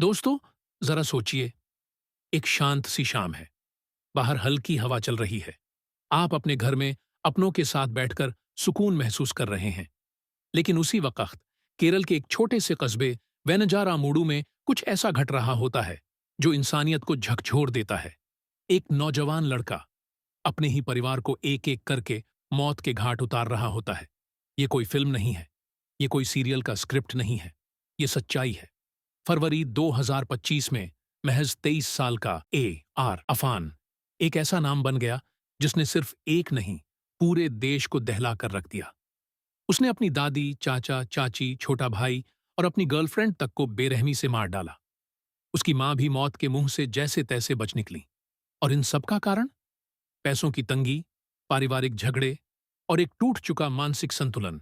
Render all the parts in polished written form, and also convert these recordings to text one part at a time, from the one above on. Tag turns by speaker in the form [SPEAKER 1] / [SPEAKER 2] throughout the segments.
[SPEAKER 1] दोस्तों, जरा सोचिए। एक शांत सी शाम है। बाहर हल्की हवा चल रही है। आप अपने घर में अपनों के साथ बैठकर सुकून महसूस कर रहे हैं। लेकिन उसी वक्त केरल के एक छोटे से कस्बे वेनजारामूडू में कुछ ऐसा घट रहा होता है जो इंसानियत को झकझोर देता है। एक नौजवान लड़का अपने ही परिवार को एक एक करके मौत के घाट उतार रहा होता है। ये कोई फिल्म नहीं है। ये कोई सीरियल का स्क्रिप्ट नहीं है। ये सच्चाई है। फरवरी 2025 में महज 23 साल का आर अफान एक ऐसा नाम बन गया जिसने सिर्फ एक नहीं, पूरे देश को दहला कर रख दिया। उसने अपनी दादी, चाचा, चाची, छोटा भाई और अपनी गर्लफ्रेंड तक को बेरहमी से मार डाला। उसकी मां भी मौत के मुंह से जैसे तैसे बच निकली। और इन सबका कारण पैसों की तंगी, पारिवारिक झगड़े और एक टूट चुका मानसिक संतुलन।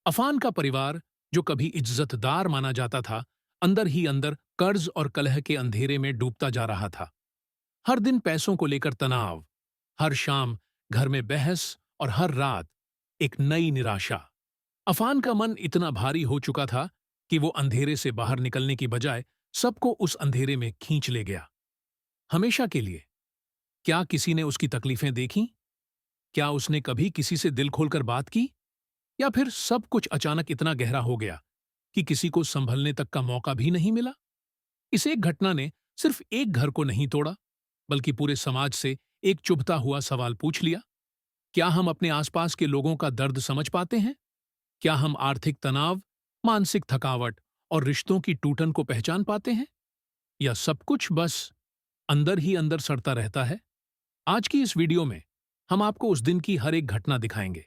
[SPEAKER 1] अफान का परिवार, जो कभी इज्जतदार माना जाता था, अंदर ही अंदर कर्ज और कलह के अंधेरे में डूबता जा रहा था। हर दिन पैसों को लेकर तनाव, हर शाम घर में बहस और हर रात एक नई निराशा। अफान का मन इतना भारी हो चुका था कि वो अंधेरे से बाहर निकलने की बजाय सबको उस अंधेरे में खींच ले गया, हमेशा के लिए। क्या किसी ने उसकी तकलीफें देखीं? क्या उसने कभी किसी से दिल खोलकर बात की? या फिर सब कुछ अचानक इतना गहरा हो गया कि किसी को संभलने तक का मौका भी नहीं मिला? इस एक घटना ने सिर्फ एक घर को नहीं तोड़ा, बल्कि पूरे समाज से एक चुभता हुआ सवाल पूछ लिया। क्या हम अपने आसपास के लोगों का दर्द समझ पाते हैं? क्या हम आर्थिक तनाव, मानसिक थकावट और रिश्तों की टूटन को पहचान पाते हैं? या सब कुछ बस अंदर ही अंदर सड़ता रहता है? आज की इस वीडियो में हम आपको उस दिन की हर एक घटना दिखाएंगे।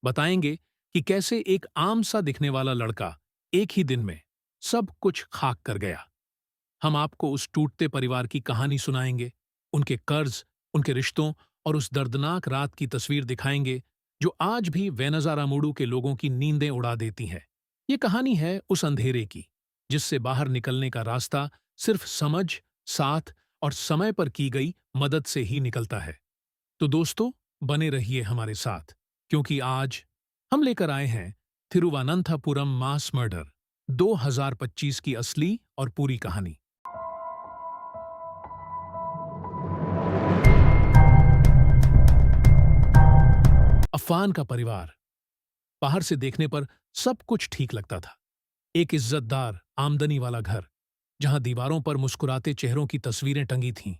[SPEAKER 1] बताएंगे कि कैसे एक आम सा दिखने वाला लड़का एक ही दिन में सब कुछ खाक कर गया। हम आपको उस टूटते परिवार की कहानी सुनाएंगे, उनके कर्ज, उनके रिश्तों और उस दर्दनाक रात की तस्वीर दिखाएंगे जो आज भी वेनजारामुडू के लोगों की नींदें उड़ा देती है। ये कहानी है उस अंधेरे की जिससे बाहर निकलने का रास्ता सिर्फ समझ, साथ और समय पर की गई मदद से ही निकलता है। तो दोस्तों, बने रहिए हमारे साथ, क्योंकि आज हम लेकर आए हैं थिरुवनंतपुरम मास मर्डर 2025 की असली और पूरी कहानी। अफान का परिवार बाहर से देखने पर सब कुछ ठीक लगता था। एक इज्जतदार, आमदनी वाला घर, जहां दीवारों पर मुस्कुराते चेहरों की तस्वीरें टंगी थीं।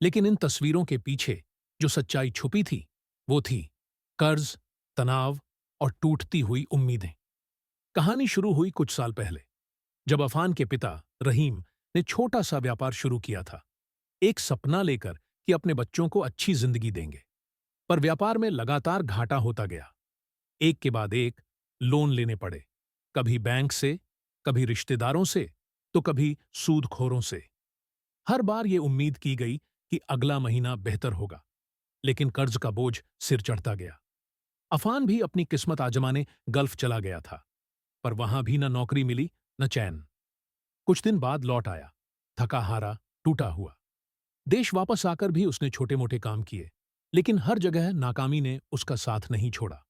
[SPEAKER 1] लेकिन इन तस्वीरों के पीछे जो सच्चाई छुपी थी, वो थी कर्ज, तनाव और टूटती हुई उम्मीदें। कहानी शुरू हुई कुछ साल पहले, जब अफान के पिता रहीम ने छोटा सा व्यापार शुरू किया था, एक सपना लेकर कि अपने बच्चों को अच्छी जिंदगी देंगे। पर व्यापार में लगातार घाटा होता गया। एक के बाद एक लोन लेने पड़े, कभी बैंक से, कभी रिश्तेदारों से, तो कभी सूदखोरों से। हर बार ये उम्मीद की गई कि अगला महीना बेहतर होगा, लेकिन कर्ज का बोझ सिर चढ़ता गया। अफान भी अपनी किस्मत आजमाने गल्फ चला गया था, पर वहां भी न नौकरी मिली, न चैन। कुछ दिन बाद लौट आया, थका हारा, टूटा हुआ। देश वापस आकर भी उसने छोटे मोटे काम किए, लेकिन हर जगह नाकामी ने उसका साथ नहीं छोड़ा।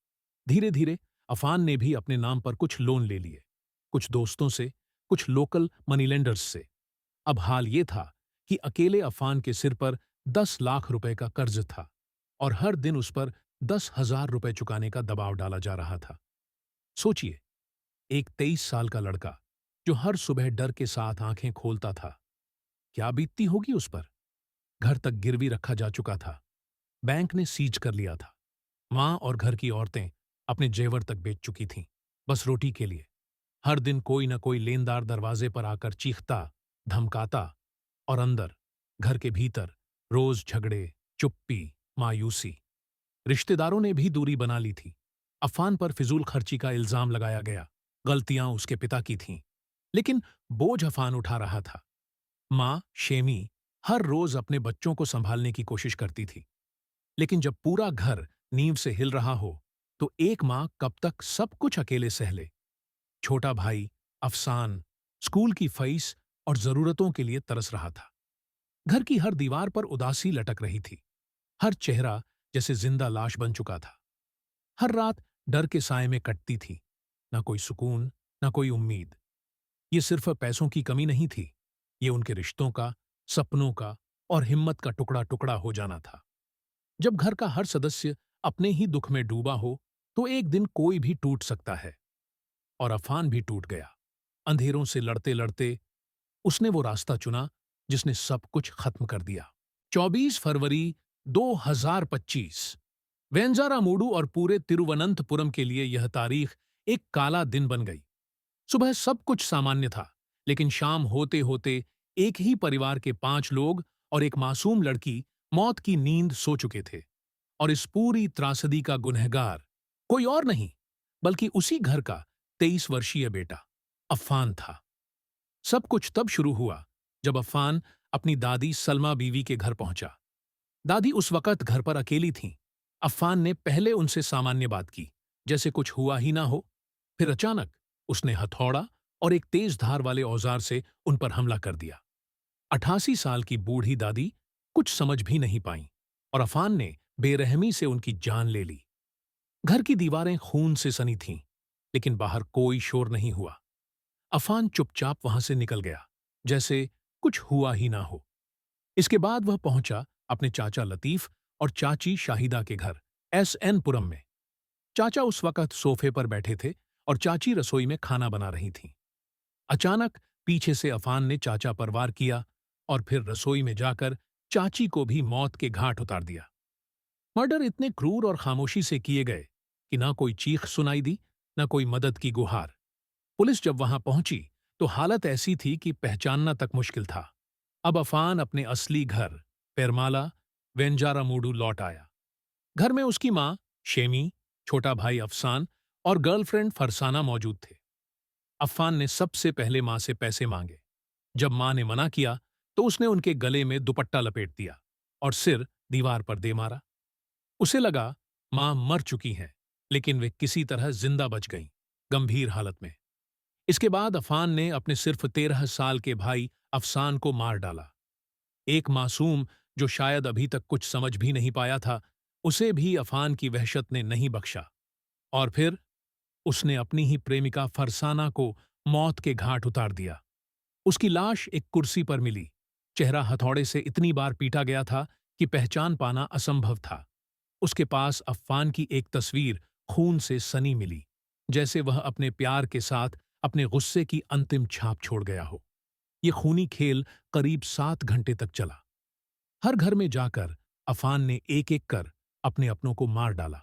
[SPEAKER 1] धीरे धीरे अफान ने भी अपने नाम पर कुछ लोन ले लिए, कुछ दोस्तों से, कुछ लोकल मनीलेंडर्स से। अब हाल ये था कि अकेले अफान के सिर पर 10 लाख रुपए का कर्ज था और हर दिन उस पर 10,000 रुपए चुकाने का दबाव डाला जा रहा था। सोचिए, एक 23 साल का लड़का जो हर सुबह डर के साथ आंखें खोलता था, क्या बीतती होगी उस पर। घर तक गिरवी रखा जा चुका था, बैंक ने सीज कर लिया था। मां और घर की औरतें अपने जेवर तक बेच चुकी थीं, बस रोटी के लिए। हर दिन कोई न कोई लेनदार दरवाजे पर आकर चीखता, धमकाता, और अंदर, घर के भीतर, रोज झगड़े, चुप्पी, मायूसी। रिश्तेदारों ने भी दूरी बना ली थी। अफान पर फिजूल खर्ची का इल्जाम लगाया गया। गलतियां उसके पिता की थीं, लेकिन बोझ अफान उठा रहा था। मां शेमी हर रोज अपने बच्चों को संभालने की कोशिश करती थी, लेकिन जब पूरा घर नींव से हिल रहा हो, तो एक मां कब तक सब कुछ अकेले सह ले। छोटा भाई अफसान स्कूल की फीस और जरूरतों के लिए तरस रहा था। घर की हर दीवार पर उदासी लटक रही थी। हर चेहरा जैसे जिंदा लाश बन चुका था। हर रात डर के साए में कटती थी। ना कोई सुकून, ना कोई उम्मीद। ये सिर्फ पैसों की कमी नहीं थी, ये उनके रिश्तों का, सपनों का और हिम्मत का टुकड़ा टुकड़ा हो जाना था। जब घर का हर सदस्य अपने ही दुख में डूबा हो, तो एक दिन कोई भी टूट सकता है। और अफान भी टूट गया। अंधेरों से लड़ते लड़ते उसने वो रास्ता चुना जिसने सब कुछ खत्म कर दिया। 24 फरवरी 2025। वेंजारामूडु और पूरे तिरुवनंतपुरम के लिए यह तारीख एक काला दिन बन गई। सुबह सब कुछ सामान्य था, लेकिन शाम होते होते एक ही परिवार के 5 लोग और एक मासूम लड़की मौत की नींद सो चुके थे। और इस पूरी त्रासदी का गुनहगार कोई और नहीं, बल्कि उसी घर का 23 वर्षीय बेटा अफ़ान था। सब कुछ तब शुरू हुआ जब अफ़ान अपनी दादी सलमा बीवी के घर पहुंचा। दादी उस वक़्त घर पर अकेली थीं। अफ़ान ने पहले उनसे सामान्य बात की, जैसे कुछ हुआ ही ना हो। फिर अचानक उसने हथौड़ा और एक तेज धार वाले औजार से उन पर हमला कर दिया। 88 साल की बूढ़ी दादी कुछ समझ भी नहीं पाईं और अफ़ान ने बेरहमी से उनकी जान ले ली। घर की दीवारें खून से सनी थीं, लेकिन बाहर कोई शोर नहीं हुआ। अफ़ान चुपचाप वहां से निकल गया, जैसे कुछ हुआ ही ना हो। इसके बाद वह पहुंचा अपने चाचा लतीफ और चाची शाहिदा के घर SN पुरम में। चाचा उस वक़्त सोफे पर बैठे थे और चाची रसोई में खाना बना रही थीं। अचानक पीछे से अफ़ान ने चाचा पर वार किया और फिर रसोई में जाकर चाची को भी मौत के घाट उतार दिया। मर्डर इतने क्रूर और खामोशी से किए गए कि ना कोई चीख सुनाई दी, ना कोई मदद की गुहार। पुलिस जब वहां पहुंची तो हालत ऐसी थी कि पहचानना तक मुश्किल था। अब अफ़ान अपने असली घर पेरमाला वेंजारामूडु लौट आया। घर में उसकी मां शेमी, छोटा भाई अफसान और गर्लफ्रेंड फरसाना मौजूद थे। अफ़ान ने सबसे पहले मां से पैसे मांगे। जब मां ने मना किया तो उसने उनके गले में दुपट्टा लपेट दिया और सिर दीवार पर दे मारा। उसे लगा मां मर चुकी हैं, लेकिन वे किसी तरह जिंदा बच गईं, गंभीर हालत में। इसके बाद अफ़ान ने अपने सिर्फ 13 साल के भाई अफसान को मार डाला। एक मासूम जो शायद अभी तक कुछ समझ भी नहीं पाया था, उसे भी अफ़ान की वहशत ने नहीं बख्शा। और फिर उसने अपनी ही प्रेमिका फरसाना को मौत के घाट उतार दिया। उसकी लाश एक कुर्सी पर मिली। चेहरा हथौड़े से इतनी बार पीटा गया था कि पहचान पाना असंभव था। उसके पास अफ़ान की एक तस्वीर खून से सनी मिली, जैसे वह अपने प्यार के साथ अपने गुस्से की अंतिम छाप छोड़ गया हो। ये खूनी खेल करीब 7 घंटे तक चला। हर घर में जाकर अफ़ान ने एक एक कर अपने अपनों को मार डाला।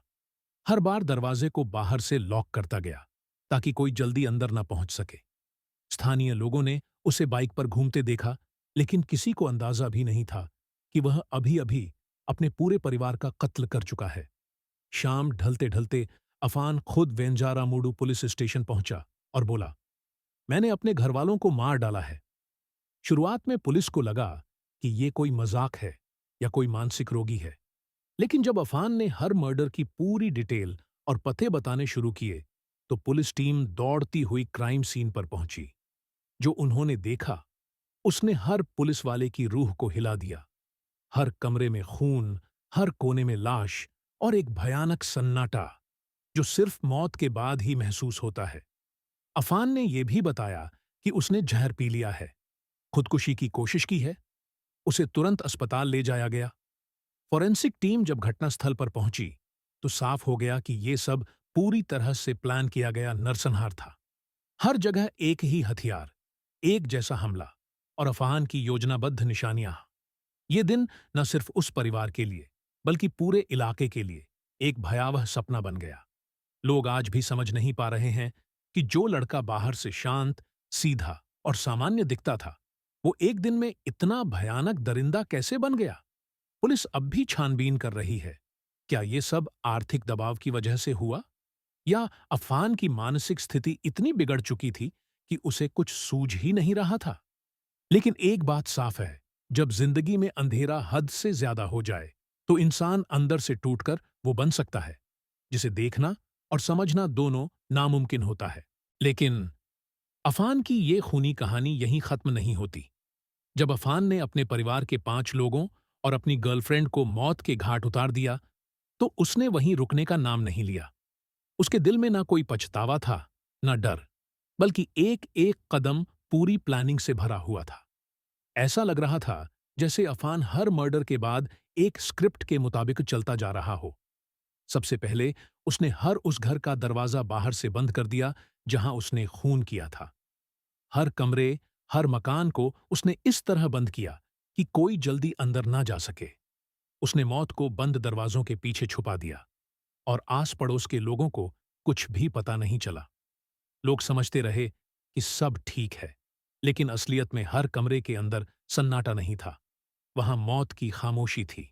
[SPEAKER 1] हर बार दरवाजे को बाहर से लॉक करता गया ताकि कोई जल्दी अंदर न पहुंच सके। स्थानीय लोगों ने उसे बाइक पर घूमते देखा, लेकिन किसी को अंदाजा भी नहीं था कि वह अभी अभी अपने पूरे परिवार का कत्ल कर चुका है। शाम ढलते ढलते अफ़ान खुद वेंजारामूडु पुलिस स्टेशन पहुंचा और बोला, मैंने अपने घरवालों को मार डाला है। शुरुआत में पुलिस को लगा कि ये कोई मजाक है या कोई मानसिक रोगी है, लेकिन जब अफ़ान ने हर मर्डर की पूरी डिटेल और पते बताने शुरू किए, तो पुलिस टीम दौड़ती हुई क्राइम सीन पर पहुंची। जो उन्होंने देखा, उसने हर पुलिस वाले की रूह को हिला दिया। हर कमरे में खून, हर कोने में लाश और एक भयानक सन्नाटा जो सिर्फ मौत के बाद ही महसूस होता है। अफ़ान ने यह भी बताया कि उसने जहर पी लिया है, खुदकुशी की कोशिश की है। उसे तुरंत अस्पताल ले जाया गया। फॉरेंसिक टीम जब घटनास्थल पर पहुंची तो साफ हो गया कि यह सब पूरी तरह से प्लान किया गया नरसंहार था। हर जगह एक ही हथियार, एक जैसा हमला और अफ़ान की योजनाबद्ध निशानियां। ये दिन न सिर्फ उस परिवार के लिए, बल्कि पूरे इलाके के लिए एक भयावह सपना बन गया। लोग आज भी समझ नहीं पा रहे हैं कि जो लड़का बाहर से शांत, सीधा और सामान्य दिखता था, वो एक दिन में इतना भयानक दरिंदा कैसे बन गया। पुलिस अब भी छानबीन कर रही है। क्या ये सब आर्थिक दबाव की वजह से हुआ, या अफ़ान की मानसिक स्थिति इतनी बिगड़ चुकी थी कि उसे कुछ सूझ ही नहीं रहा था। लेकिन एक बात साफ है, जब जिंदगी में अंधेरा हद से ज्यादा हो जाए तो इंसान अंदर से टूटकर वो बन सकता है जिसे देखना और समझना दोनों नामुमकिन होता है। लेकिन अफ़ान की ये खूनी कहानी यहीं खत्म नहीं होती। जब अफ़ान ने अपने परिवार के 5 लोगों और अपनी गर्लफ्रेंड को मौत के घाट उतार दिया, तो उसने वहीं रुकने का नाम नहीं लिया। उसके दिल में ना कोई पछतावा था, ना डर, बल्कि एक एक कदम पूरी प्लानिंग से भरा हुआ था। ऐसा लग रहा था जैसे अफान हर मर्डर के बाद एक स्क्रिप्ट के मुताबिक चलता जा रहा हो। सबसे पहले उसने हर उस घर का दरवाजा बाहर से बंद कर दिया जहां उसने खून किया था। हर कमरे, हर मकान को उसने इस तरह बंद किया कि कोई जल्दी अंदर ना जा सके। उसने मौत को बंद दरवाजों के पीछे छुपा दिया और आस पड़ोस के लोगों को कुछ भी पता नहीं चला। लोग समझते रहे कि सब ठीक है, लेकिन असलियत में हर कमरे के अंदर सन्नाटा नहीं था। वहां मौत की खामोशी थी।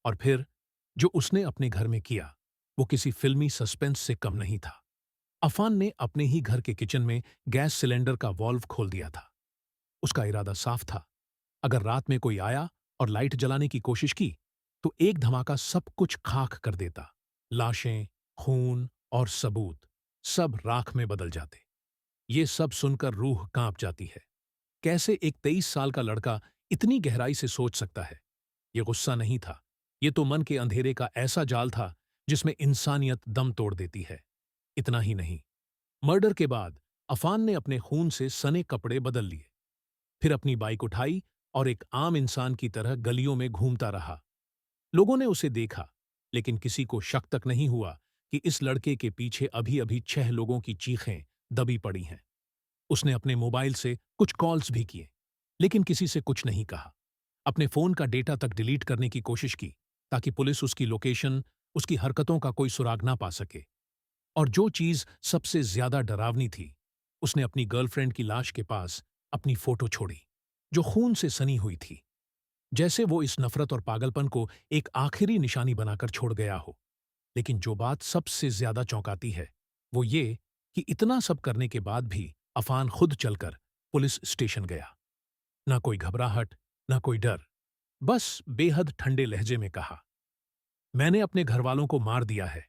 [SPEAKER 1] और फिर जो उसने अपने घर में किया वो किसी फिल्मी सस्पेंस से कम नहीं था। अफान ने अपने ही घर के किचन में गैस सिलेंडर का वॉल्व खोल दिया था। उसका इरादा साफ था, अगर रात में कोई आया और लाइट जलाने की कोशिश की तो एक धमाका सब कुछ खाक कर देता। लाशें, खून और सबूत सब राख में बदल जाते। ये सब सुनकर रूह कांप जाती है। कैसे एक 23 साल का लड़का इतनी गहराई से सोच सकता है? ये गुस्सा नहीं था, ये तो मन के अंधेरे का ऐसा जाल था जिसमें इंसानियत दम तोड़ देती है। इतना ही नहीं, मर्डर के बाद अफान ने अपने खून से सने कपड़े बदल लिए, फिर अपनी बाइक उठाई और एक आम इंसान की तरह गलियों में घूमता रहा। लोगों ने उसे देखा, लेकिन किसी को शक तक नहीं हुआ कि इस लड़के के पीछे अभी अभी 6 लोगों की चीखें दबी पड़ी हैं। उसने अपने मोबाइल से कुछ कॉल्स भी किए, लेकिन किसी से कुछ नहीं कहा। अपने फोन का डेटा तक डिलीट करने की कोशिश की ताकि पुलिस उसकी लोकेशन, उसकी हरकतों का कोई सुराग ना पा सके। और जो चीज सबसे ज्यादा डरावनी थी, उसने अपनी गर्लफ्रेंड की लाश के पास अपनी फोटो छोड़ी, जो खून से सनी हुई थी। जैसे वो इस नफरत और पागलपन को एक आखिरी निशानी बनाकर छोड़ गया हो। लेकिन जो बात सबसे ज्यादा चौंकाती है वो ये कि इतना सब करने के बाद भी अफान खुद चलकर पुलिस स्टेशन गया। ना कोई घबराहट, ना कोई डर, बस बेहद ठंडे लहजे में कहा, मैंने अपने घरवालों को मार दिया है।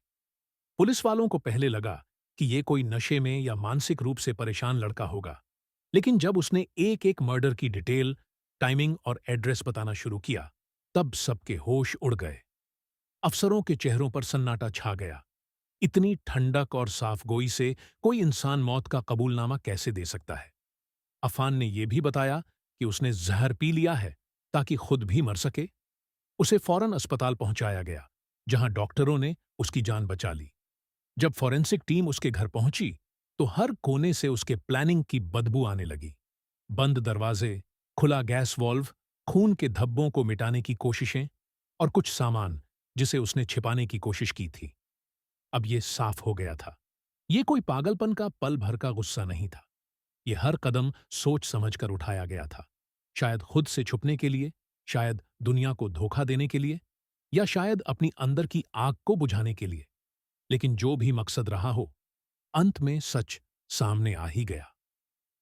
[SPEAKER 1] पुलिस वालों को पहले लगा कि ये कोई नशे में या मानसिक रूप से परेशान लड़का होगा, लेकिन जब उसने एक एक मर्डर की डिटेल, टाइमिंग और एड्रेस बताना शुरू किया, तब सबके होश उड़ गए। अफसरों के चेहरों पर सन्नाटा छा गया। इतनी ठंडक और साफगोई से कोई इंसान मौत का कबूलनामा कैसे दे सकता है? अफान ने यह भी बताया कि उसने जहर पी लिया है ताकि खुद भी मर सके। उसे फौरन अस्पताल पहुंचाया गया, जहां डॉक्टरों ने उसकी जान बचा ली। जब फॉरेंसिक टीम उसके घर पहुंची तो हर कोने से उसके प्लानिंग की बदबू आने लगी। बंद दरवाजे, खुला गैस वॉल्व, खून के धब्बों को मिटाने की कोशिशें और कुछ सामान जिसे उसने छिपाने की कोशिश की थी। अब यह साफ हो गया था, यह कोई पागलपन का पल भर का गुस्सा नहीं था। यह हर कदम सोच समझकर उठाया गया था। शायद खुद से छुपने के लिए, शायद दुनिया को धोखा देने के लिए, या शायद अपनी अंदर की आग को बुझाने के लिए। लेकिन जो भी मकसद रहा हो, अंत में सच सामने आ ही गया।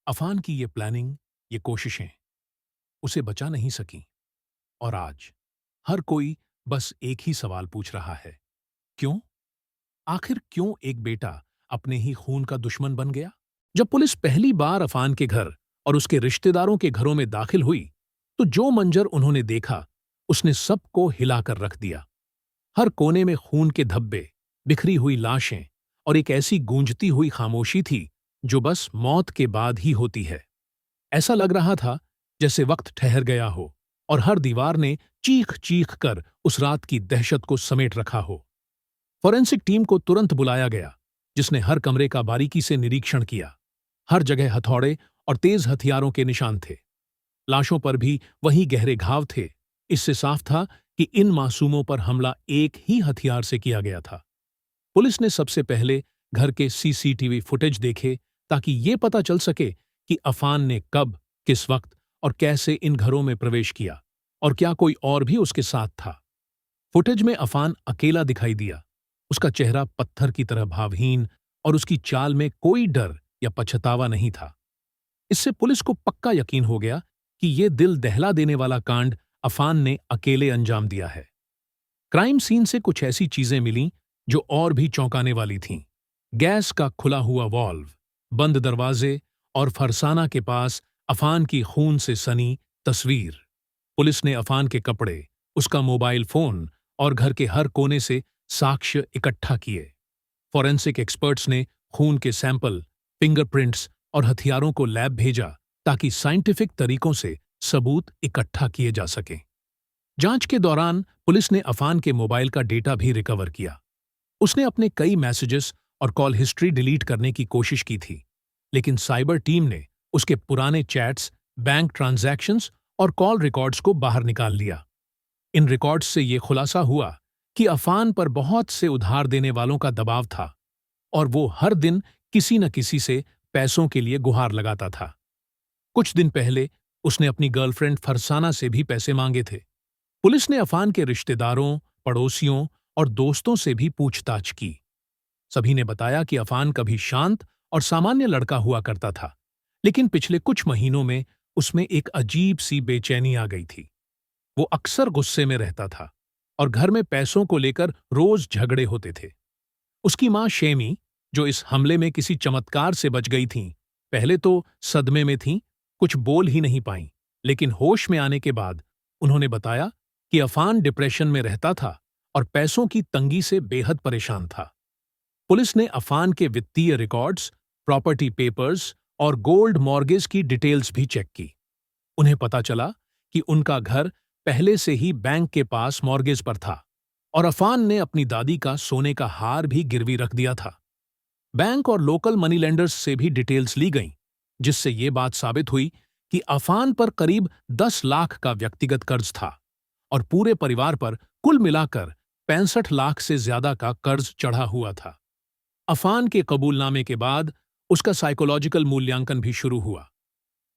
[SPEAKER 1] अफान की ये प्लानिंग, ये कोशिशें उसे बचा नहीं सकीं। और आज हर कोई बस एक ही सवाल पूछ रहा है, क्यों? आखिर क्यों एक बेटा अपने ही खून का दुश्मन बन गया? जब पुलिस पहली बार अफान के घर और उसके रिश्तेदारों के घरों में दाखिल हुई, तो जो मंजर उन्होंने देखा, उसने सबको हिलाकर रख दिया। हर कोने में खून के धब्बे, बिखरी हुई लाशें और एक ऐसी गूंजती हुई खामोशी थी जो बस मौत के बाद ही होती है। ऐसा लग रहा था जैसे वक्त ठहर गया हो और हर दीवार ने चीख चीख कर उस रात की दहशत को समेट रखा हो। फॉरेंसिक टीम को तुरंत बुलाया गया, जिसने हर कमरे का बारीकी से निरीक्षण किया। हर जगह हथौड़े और तेज हथियारों के निशान थे। लाशों पर भी वही गहरे घाव थे। इससे साफ था कि इन मासूमों पर हमला एक ही हथियार से किया गया था। पुलिस ने सबसे पहले घर के सीसीटीवी फुटेज देखे ताकि ये पता चल सके कि अफान ने कब, किस वक्त और कैसे इन घरों में प्रवेश किया और क्या कोई और भी उसके साथ था। फुटेज में अफान अकेला दिखाई दिया। उसका चेहरा पत्थर की तरह भावहीन और उसकी चाल में कोई डर या पछतावा नहीं था। इससे पुलिस को पक्का यकीन हो गया कि यह दिल दहला देने वाला कांड अफान ने अकेले अंजाम दिया है। क्राइम सीन से कुछ ऐसी चीजें मिलीं जो और भी चौंकाने वाली थीं। गैस का खुला हुआ वॉल्व, बंद दरवाजे और फरसाना के पास अफान की खून से सनी तस्वीर। पुलिस ने अफान के कपड़े, उसका मोबाइल फोन और घर के हर कोने से साक्ष्य इकट्ठा किए। फॉरेंसिक एक्सपर्ट्स ने खून के सैंपल, फिंगरप्रिंट्स और हथियारों को लैब भेजा ताकि साइंटिफिक तरीकों से सबूत इकट्ठा किए जा सकें। जांच के दौरान पुलिस ने अफान के मोबाइल का डेटा भी रिकवर किया। उसने अपने कई मैसेजेस और कॉल हिस्ट्री डिलीट करने की कोशिश की थी, लेकिन साइबर टीम ने उसके पुराने चैट्स, बैंक ट्रांजैक्शंस और कॉल रिकॉर्ड्स को बाहर निकाल लिया। इन रिकॉर्ड्स से ये खुलासा हुआ कि अफान पर बहुत से उधार देने वालों का दबाव था और वो हर दिन किसी न किसी से पैसों के लिए गुहार लगाता था। कुछ दिन पहले उसने अपनी गर्लफ्रेंड फरसाना से भी पैसे मांगे थे। पुलिस ने अफान के रिश्तेदारों, पड़ोसियों और दोस्तों से भी पूछताछ की। सभी ने बताया कि अफान कभी शांत और सामान्य लड़का हुआ करता था, लेकिन पिछले कुछ महीनों में उसमें एक अजीब सी बेचैनी आ गई थी। वो अक्सर गुस्से में रहता था और घर में पैसों को लेकर रोज झगड़े होते थे। उसकी मां शेमी, जो इस हमले में किसी चमत्कार से बच गई थीं, पहले तो सदमे में थीं, कुछ बोल ही नहीं पाईं, लेकिन होश में आने के बाद उन्होंने बताया कि अफान डिप्रेशन में रहता था और पैसों की तंगी से बेहद परेशान था। पुलिस ने अफान के वित्तीय रिकॉर्ड्स, प्रॉपर्टी पेपर्स और गोल्ड मॉर्गेज की डिटेल्स भी चेक की। उन्हें पता चला कि उनका घर पहले से ही बैंक के पास मॉर्गेज पर था और अफान ने अपनी दादी का सोने का हार भी गिरवी रख दिया था। बैंक और लोकल मनी लेंडर्स से भी डिटेल्स ली गईं, जिससे ये बात साबित हुई कि अफान पर करीब 10 लाख का व्यक्तिगत कर्ज था और पूरे परिवार पर कुल मिलाकर 65 लाख से ज्यादा का कर्ज चढ़ा हुआ था। अफान के कबूलनामे के बाद उसका साइकोलॉजिकल मूल्यांकन भी शुरू हुआ।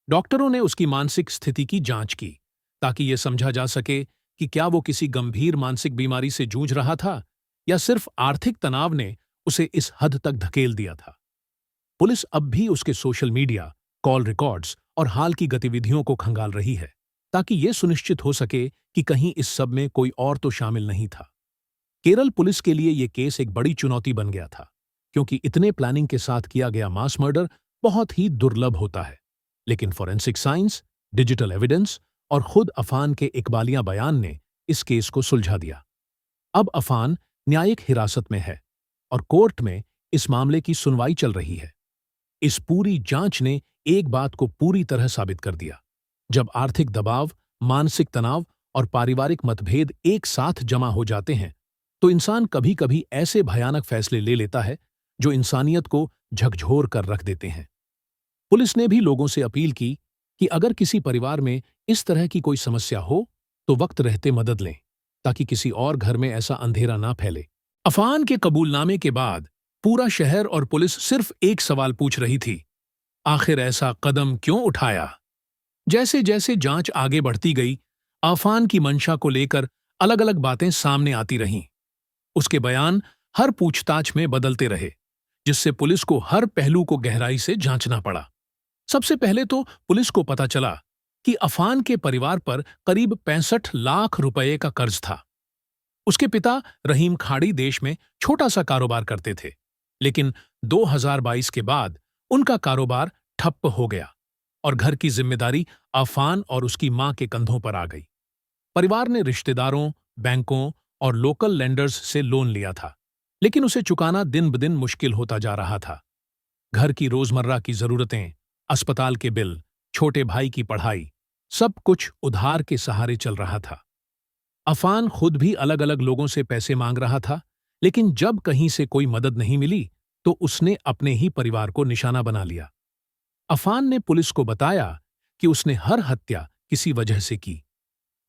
[SPEAKER 1] डॉक्टरों ने उसकी मानसिक स्थिति की जांच की ताकि यह समझा जा सके कि क्या वो किसी गंभीर मानसिक बीमारी से जूझ रहा था या सिर्फ आर्थिक तनाव ने उसे इस हद तक धकेल दिया था। पुलिस अब भी उसके सोशल मीडिया, कॉल रिकॉर्ड्स और हाल की गतिविधियों को खंगाल रही है ताकि यह सुनिश्चित हो सके कि कहीं इस सब में कोई और तो शामिल नहीं था। केरल पुलिस के लिए यह केस एक बड़ी चुनौती बन गया था, क्योंकि इतने प्लानिंग के साथ किया गया मास मर्डर बहुत ही दुर्लभ होता है। लेकिन फॉरेंसिक साइंस, डिजिटल एविडेंस और खुद अफान के इकबालिया बयान ने इस केस को सुलझा दिया। अब अफान न्यायिक हिरासत में है और कोर्ट में इस मामले की सुनवाई चल रही है। इस पूरी जांच ने एक बात को पूरी तरह साबित कर दिया: जब आर्थिक दबाव, मानसिक तनाव और पारिवारिक मतभेद एक साथ जमा हो जाते हैं, तो इंसान कभी-कभी ऐसे भयानक फैसले ले लेता है जो इंसानियत को झकझोर कर रख देते हैं। पुलिस ने भी लोगों से अपील की कि अगर किसी परिवार में इस तरह की कोई समस्या हो तो वक्त रहते मदद लें, ताकि किसी और घर में ऐसा अंधेरा ना फैले। अफान के कबूलनामे के बाद पूरा शहर और पुलिस सिर्फ एक सवाल पूछ रही थी: आखिर ऐसा कदम क्यों उठाया? जैसे जैसे जांच आगे बढ़ती गई, अफान की मंशा को लेकर अलग-अलग बातें सामने आती रहीं। उसके बयान हर पूछताछ में बदलते रहे, जिससे पुलिस को हर पहलू को गहराई से जांचना पड़ा। सबसे पहले तो पुलिस को पता चला कि अफान के परिवार पर करीब 65 लाख रुपए का कर्ज था। उसके पिता रहीम खाड़ी देश में छोटा सा कारोबार करते थे, लेकिन 2022 के बाद उनका कारोबार ठप्प हो गया और घर की जिम्मेदारी अफान और उसकी मां के कंधों पर आ गई। परिवार ने रिश्तेदारों, बैंकों और लोकल लेंडर्स से लोन लिया था, लेकिन उसे चुकाना दिन ब दिन मुश्किल होता जा रहा था। घर की रोजमर्रा की जरूरतें, अस्पताल के बिल, छोटे भाई की पढ़ाई, सब कुछ उधार के सहारे चल रहा था। अफान खुद भी अलग अलग लोगों से पैसे मांग रहा था, लेकिन जब कहीं से कोई मदद नहीं मिली तो उसने अपने ही परिवार को निशाना बना लिया। अफान ने पुलिस को बताया कि उसने हर हत्या किसी वजह से की।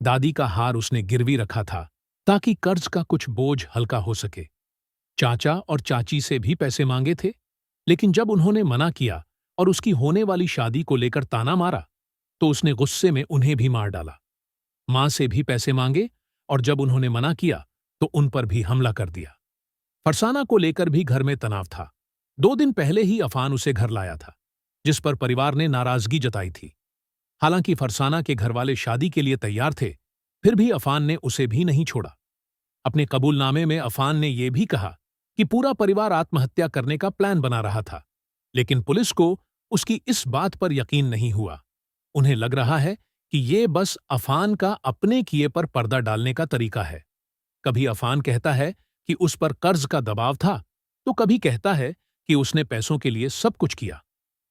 [SPEAKER 1] दादी का हार उसने गिरवी रखा था ताकि कर्ज का कुछ बोझ हल्का हो सके। चाचा और चाची से भी पैसे मांगे थे, लेकिन जब उन्होंने मना किया और उसकी होने वाली शादी को लेकर ताना मारा, तो उसने गुस्से में उन्हें भी मार डाला। मां से भी पैसे मांगे और जब उन्होंने मना किया तो उन पर भी हमला कर दिया। फरसाना को लेकर भी घर में तनाव था। 2 दिन पहले ही अफान उसे घर लाया था, जिस पर परिवार ने नाराजगी जताई थी। हालांकि फरसाना के घरवाले शादी के लिए तैयार थे, फिर भी अफान ने उसे भी नहीं छोड़ा। अपने कबूलनामे में अफान ने यह भी कहा कि पूरा परिवार आत्महत्या करने का प्लान बना रहा था, लेकिन पुलिस को उसकी इस बात पर यकीन नहीं हुआ। उन्हें लग रहा है कि ये बस अफान का अपने किए पर पर्दा डालने का तरीका है। कभी अफान कहता है कि उस पर कर्ज का दबाव था, तो कभी कहता है कि उसने पैसों के लिए सब कुछ किया।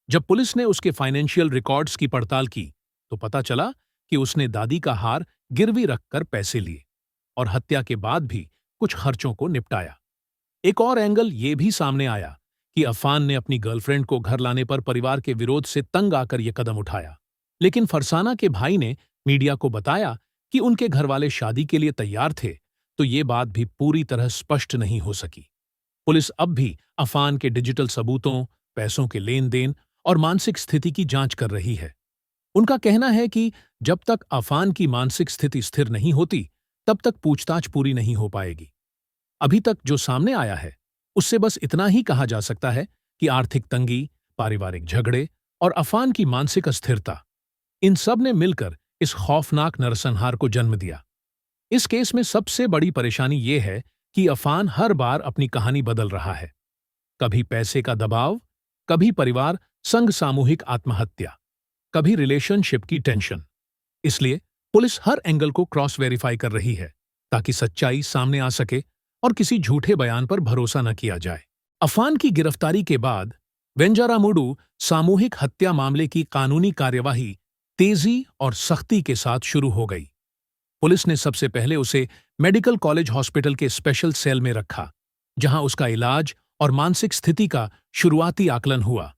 [SPEAKER 1] जब पुलिस ने उसके फाइनेंशियल रिकॉर्ड्स की पड़ताल की, तो पता चला कि उसने दादी का हार गिरवी रखकर पैसे लिए और हत्या के बाद भी कुछ खर्चों को निपटाया। एक और एंगल ये भी सामने आया कि अफान ने अपनी गर्लफ्रेंड को घर लाने पर परिवार के विरोध से तंग आकर यह कदम उठाया। लेकिन फरसाना के भाई ने मीडिया को बताया कि उनके घरवाले शादी के लिए तैयार थे, तो ये बात भी पूरी तरह स्पष्ट नहीं हो सकी। पुलिस अब भी अफान के डिजिटल सबूतों, पैसों के लेन देन और मानसिक स्थिति की जांच कर रही है। उनका कहना है कि जब तक अफान की मानसिक स्थिति स्थिर नहीं होती, तब तक पूछताछ पूरी नहीं हो पाएगी। अभी तक जो सामने आया है, उससे बस इतना ही कहा जा सकता है कि आर्थिक तंगी, पारिवारिक झगड़े और अफान की मानसिक अस्थिरता, इन सब ने मिलकर इस खौफनाक नरसंहार को जन्म दिया। इस केस में सबसे बड़ी परेशानी ये है कि अफान हर बार अपनी कहानी बदल रहा है। कभी पैसे का दबाव, कभी परिवार संग सामूहिक आत्महत्या, कभी रिलेशनशिप की टेंशन। इसलिए पुलिस हर एंगल को क्रॉस वेरीफाई कर रही है ताकि सच्चाई सामने आ सके और किसी झूठे बयान पर भरोसा न किया जाए। अफान की गिरफ्तारी के बाद वेंजारामुडु सामूहिक हत्या मामले की कानूनी कार्यवाही तेजी और सख्ती के साथ शुरू हो गई। पुलिस ने सबसे पहले उसे मेडिकल कॉलेज हॉस्पिटल के स्पेशल सेल में रखा, जहां उसका इलाज और मानसिक स्थिति का शुरुआती आकलन हुआ।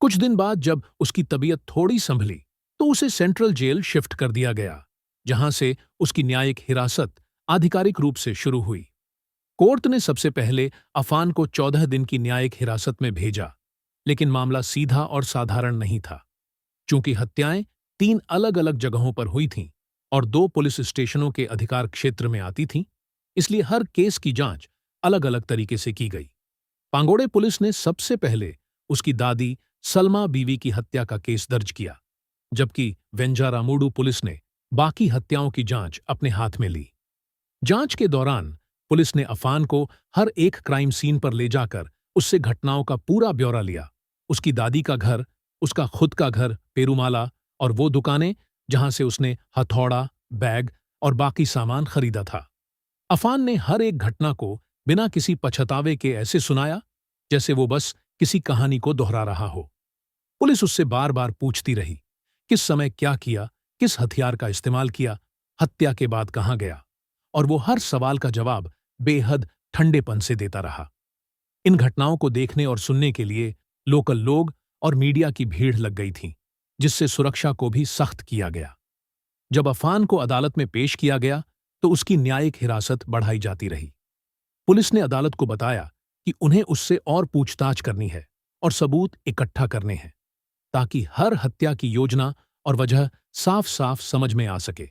[SPEAKER 1] कुछ दिन बाद जब उसकी तबीयत थोड़ी संभली, तो उसे सेंट्रल जेल शिफ्ट कर दिया गया, जहां से उसकी न्यायिक हिरासत आधिकारिक रूप से शुरू हुई। कोर्ट ने सबसे पहले अफान को 14 दिन की न्यायिक हिरासत में भेजा, लेकिन मामला सीधा और साधारण नहीं था। चूंकि हत्याएं 3 अलग-अलग जगहों पर हुई थीं और 2 पुलिस स्टेशनों के अधिकार क्षेत्र में आती थीं, इसलिए हर केस की जांच अलग-अलग तरीके से की गई। पांगोड़े पुलिस ने सबसे पहले उसकी दादी सलमा बीवी की हत्या का केस दर्ज किया, जबकि वेंजारामुडु पुलिस ने बाकी हत्याओं की जांच अपने हाथ में ली। जांच के दौरान पुलिस ने अफान को हर एक क्राइम सीन पर ले जाकर उससे घटनाओं का पूरा ब्यौरा लिया। उसकी दादी का घर, उसका खुद का घर पेरूमाला और वो दुकानें जहां से उसने हथौड़ा, बैग और बाकी सामान खरीदा था। अफान ने हर एक घटना को बिना किसी पछतावे के ऐसे सुनाया जैसे वो बस किसी कहानी को दोहरा रहा हो। पुलिस उससे बार बार पूछती रही, किस समय क्या किया, किस हथियार का इस्तेमाल किया, हत्या के बाद कहां गया, और वो हर सवाल का जवाब बेहद ठंडेपन से देता रहा। इन घटनाओं को देखने और सुनने के लिए लोकल लोग और मीडिया की भीड़ लग गई थी, जिससे सुरक्षा को भी सख्त किया गया। जब अफान को अदालत में पेश किया गया, तो उसकी न्यायिक हिरासत बढ़ाई जाती रही। पुलिस ने अदालत को बताया कि उन्हें उससे और पूछताछ करनी है और सबूत इकट्ठा करने हैं, ताकि हर हत्या की योजना और वजह साफ साफ समझ में आ सके।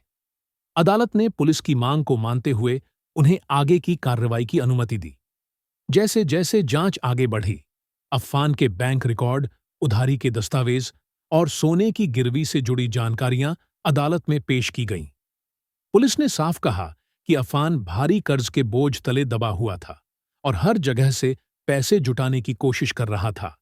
[SPEAKER 1] अदालत ने पुलिस की मांग को मानते हुए उन्हें आगे की कार्रवाई की अनुमति दी। जैसे जैसे जांच आगे बढ़ी, अफान के बैंक रिकॉर्ड, उधारी के दस्तावेज और सोने की गिरवी से जुड़ी जानकारियां अदालत में पेश की गईं। पुलिस ने साफ कहा कि अफान भारी कर्ज के बोझ तले दबा हुआ था और हर जगह से पैसे जुटाने की कोशिश कर रहा था।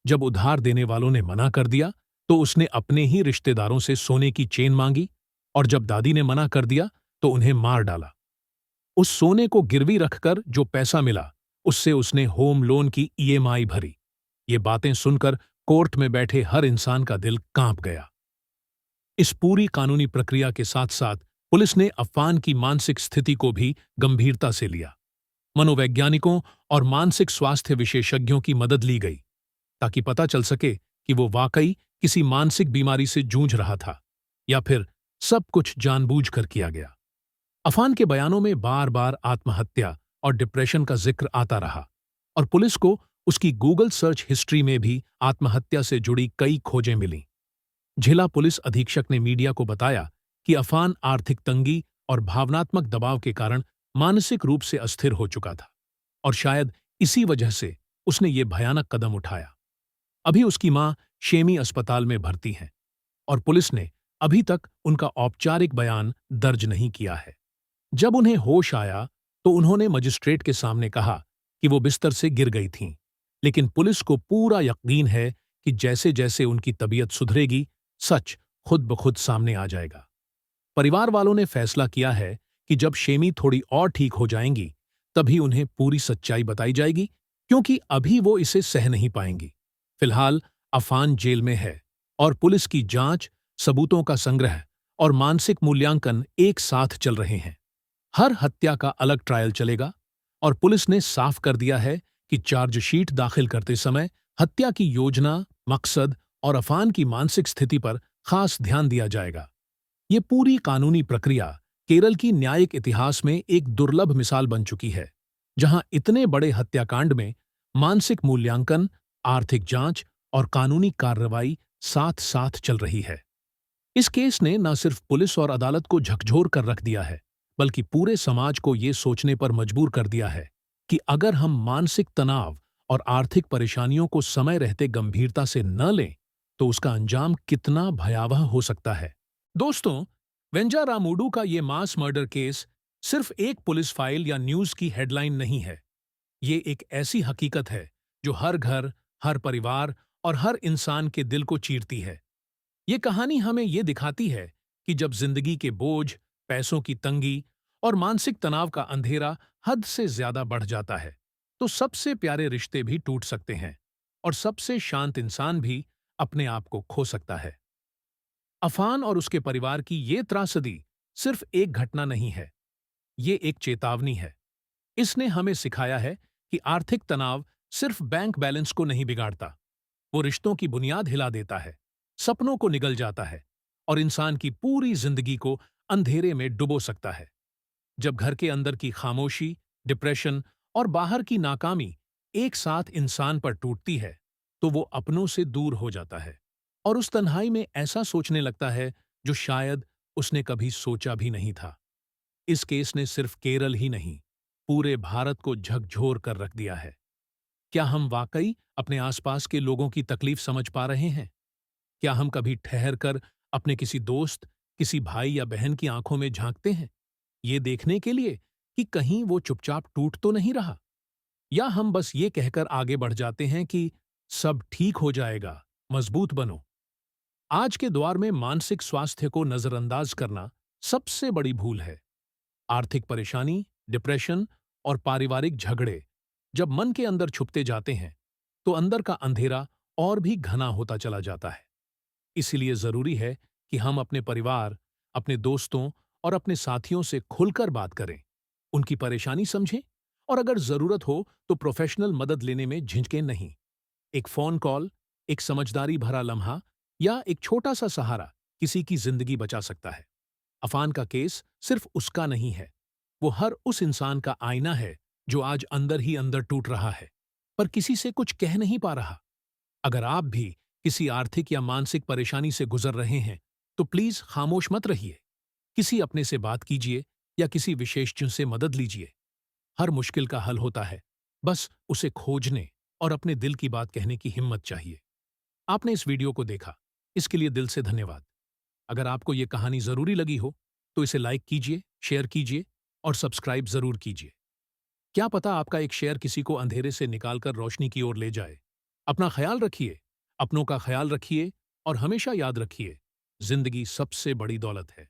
[SPEAKER 1] जब उधार देने वालों ने मना कर दिया, तो उसने अपने ही रिश्तेदारों से सोने की चेन मांगी, और जब दादी ने मना कर दिया तो उन्हें मार डाला। उस सोने को गिरवी रखकर जो पैसा मिला, उससे उसने होम लोन की ईएमआई भरी। ये बातें सुनकर कोर्ट में बैठे हर इंसान का दिल कांप गया। इस पूरी कानूनी प्रक्रिया के साथ साथ पुलिस ने अफान की मानसिक स्थिति को भी गंभीरता से लिया। मनोवैज्ञानिकों और मानसिक स्वास्थ्य विशेषज्ञों की मदद ली गई, ताकि पता चल सके कि वो वाकई किसी मानसिक बीमारी से जूझ रहा था या फिर सब कुछ जानबूझकर किया गया। अफान के बयानों में बार बार आत्महत्या और डिप्रेशन का जिक्र आता रहा, और पुलिस को उसकी गूगल सर्च हिस्ट्री में भी आत्महत्या से जुड़ी कई खोजें मिलीं। जिला पुलिस अधीक्षक ने मीडिया को बताया कि अफान आर्थिक तंगी और भावनात्मक दबाव के कारण मानसिक रूप से अस्थिर हो चुका था, और शायद इसी वजह से उसने ये भयानक कदम उठाया। अभी उसकी मां शेमी अस्पताल में भर्ती हैं, और पुलिस ने अभी तक उनका औपचारिक बयान दर्ज नहीं किया है। जब उन्हें होश आया, तो उन्होंने मजिस्ट्रेट के सामने कहा कि वो बिस्तर से गिर गई थीं, लेकिन पुलिस को पूरा यकीन है कि जैसे जैसे उनकी तबीयत सुधरेगी, सच खुद ब खुद सामने आ जाएगा। परिवार वालों ने फैसला किया है कि जब शेमी थोड़ी और ठीक हो जाएंगी, तभी उन्हें पूरी सच्चाई बताई जाएगी, क्योंकि अभी वो इसे सह नहीं पाएंगी। फिलहाल अफान जेल में है, और पुलिस की जांच, सबूतों का संग्रह और मानसिक मूल्यांकन एक साथ चल रहे हैं। हर हत्या का अलग ट्रायल चलेगा और पुलिस ने साफ कर दिया है कि चार्जशीट दाखिल करते समय हत्या की योजना, मकसद और अफान की मानसिक स्थिति पर खास ध्यान दिया जाएगा। ये पूरी कानूनी प्रक्रिया केरल की न्यायिक इतिहास में एक दुर्लभ मिसाल बन चुकी है, जहां इतने बड़े हत्याकांड में मानसिक मूल्यांकन, आर्थिक जांच और कानूनी कार्रवाई साथ साथ चल रही है। इस केस ने न सिर्फ पुलिस और अदालत को झकझोर कर रख दिया है, बल्कि पूरे समाज को ये सोचने पर मजबूर कर दिया है कि अगर हम मानसिक तनाव और आर्थिक परेशानियों को समय रहते गंभीरता से न लें, तो उसका अंजाम कितना भयावह हो सकता है। दोस्तों, वेंजारामुडू का ये मास मर्डर केस सिर्फ एक पुलिस फाइल या न्यूज की हेडलाइन नहीं है। ये एक ऐसी हकीकत है जो हर घर, हर परिवार और हर इंसान के दिल को चीरती है। ये कहानी हमें ये दिखाती है कि जब जिंदगी के बोझ, पैसों की तंगी और मानसिक तनाव का अंधेरा हद से ज्यादा बढ़ जाता है, तो सबसे प्यारे रिश्ते भी टूट सकते हैं और सबसे शांत इंसान भी अपने आप को खो सकता है। अफान और उसके परिवार की ये त्रासदी सिर्फ एक घटना नहीं है, ये एक चेतावनी है। इसने हमें सिखाया है कि आर्थिक तनाव सिर्फ बैंक बैलेंस को नहीं बिगाड़ता, वो रिश्तों की बुनियाद हिला देता है, सपनों को निगल जाता है और इंसान की पूरी जिंदगी को अंधेरे में डुबो सकता है। जब घर के अंदर की खामोशी, डिप्रेशन और बाहर की नाकामी एक साथ इंसान पर टूटती है, तो वो अपनों से दूर हो जाता है और उस तन्हाई में ऐसा सोचने लगता है जो शायद उसने कभी सोचा भी नहीं था। इस केस ने सिर्फ केरल ही नहीं, पूरे भारत को झकझोर कर रख दिया है। क्या हम वाकई अपने आसपास के लोगों की तकलीफ समझ पा रहे हैं? क्या हम कभी ठहर कर अपने किसी दोस्त, किसी भाई या बहन की आंखों में झांकते हैं, ये देखने के लिए कि कहीं वो चुपचाप टूट तो नहीं रहा? या हम बस ये कहकर आगे बढ़ जाते हैं कि सब ठीक हो जाएगा, मजबूत बनो? आज के दौर में मानसिक स्वास्थ्य को नजरअंदाज करना सबसे बड़ी भूल है। आर्थिक परेशानी, डिप्रेशन और पारिवारिक झगड़े जब मन के अंदर छुपते जाते हैं, तो अंदर का अंधेरा और भी घना होता चला जाता है। इसीलिए जरूरी है कि हम अपने परिवार, अपने दोस्तों और अपने साथियों से खुलकर बात करें, उनकी परेशानी समझें और अगर जरूरत हो तो प्रोफेशनल मदद लेने में झिझकें नहीं। एक फोन कॉल, एक समझदारी भरा लम्हा या एक छोटा सा सहारा किसी की जिंदगी बचा सकता है। अफान का केस सिर्फ उसका नहीं है, वो हर उस इंसान का आईना है जो आज अंदर ही अंदर टूट रहा है, पर किसी से कुछ कह नहीं पा रहा। अगर आप भी किसी आर्थिक या मानसिक परेशानी से गुजर रहे हैं, तो प्लीज खामोश मत रहिए। किसी अपने से बात कीजिए या किसी विशेषज्ञ से मदद लीजिए। हर मुश्किल का हल होता है, बस उसे खोजने और अपने दिल की बात कहने की हिम्मत चाहिए। आपने इस वीडियो को देखा, इसके लिए दिल से धन्यवाद। अगर आपको ये कहानी जरूरी लगी हो, तो इसे लाइक कीजिए, शेयर कीजिए और सब्सक्राइब जरूर कीजिए। क्या पता आपका एक शेयर किसी को अंधेरे से निकालकर रोशनी की ओर ले जाए। अपना ख्याल रखिए, अपनों का ख्याल रखिए और हमेशा याद रखिए, जिंदगी सबसे बड़ी दौलत है।